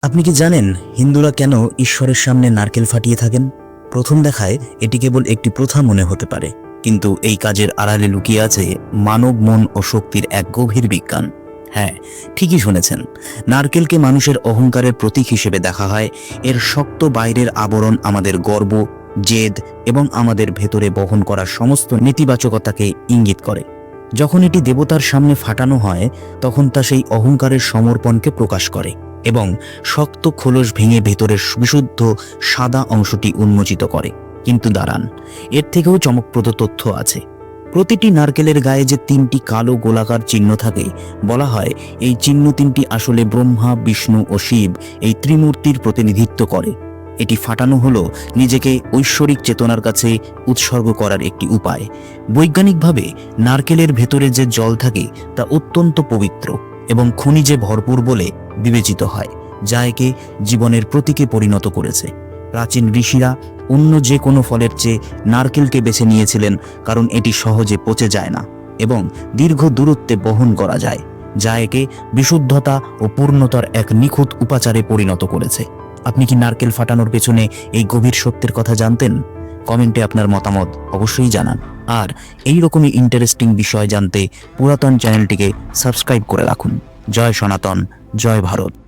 আপনি কি জানেন হিন্দুরা কেন ঈশ্বরের সামনে নারকেল ফাটিয়ে থাকেন? প্রথম দেখায় এটি কেবল একটি প্রথা মনে হতে পারে, কিন্তু এই কাজের আড়ালে লুকিয়ে আছে মানব মন ও শক্তির এক গভীর বিজ্ঞান। হ্যাঁ, ঠিকই শুনেছেন। নারকেলকে মানুষের অহংকারের প্রতীক হিসেবে দেখা হয়। এর শক্ত বাইরের আবরণ আমাদের গর্ব, জেদ এবং আমাদের ভেতরে বহন করা সমস্ত নেতিবাচকতাকে ইঙ্গিত করে। যখন এটি দেবতার সামনে ফাটানো হয়, তখন তা সেই অহংকারের সমর্পণকে প্রকাশ করে এবং শক্ত খোলস ভেঙে ভেতরের বিশুদ্ধ সাদা অংশটি উন্মোচিত করে। কিন্তু দাঁড়ান, এর থেকেও চমকপ্রদ তথ্য আছে। প্রতিটি নারকেলের গায়ে যে 3টি কালো গোলাকার চিহ্ন থাকে, বলা হয় এই চিহ্ন 3টি আসলে ব্রহ্মা, বিষ্ণু ও শিব এই ত্রিমূর্তির প্রতিনিধিত্ব করে। এটি ফাটানো হলো নিজেকে ঐশ্বরিক চেতনার কাছে উৎসর্গ করার একটি উপায়। বৈজ্ঞানিকভাবে নারকেলের ভেতরে যে জল থাকে তা অত্যন্ত পবিত্র এবং খনিজে ভরপুর বলে বিবেচিত হয়, যা একে জীবনের প্রতীকে পরিণত করেছে। প্রাচীন ঋষিরা অন্য যে কোনো ফলের চেয়ে নারকেলকে বেছে নিয়েছিলেন, কারণ এটি সহজে পচে যায় না এবং দীর্ঘ দূরত্বে বহন করা যায়, যা একে বিশুদ্ধতা ও পূর্ণতার এক নিখুঁত উপাচারে পরিণত করেছে। আপনি কি নারকেল ফাটানোর পেছনে এই গভীর সত্যের কথা জানতেন? কমেন্টে আপনার মতামত অবশ্যই জানান। আর এই রকমই ইন্টারেস্টিং বিষয় জানতে পুরাতন চ্যানেলটিকে সাবস্ক্রাইব করে রাখুন। জয় সনাতন, জয় ভারত।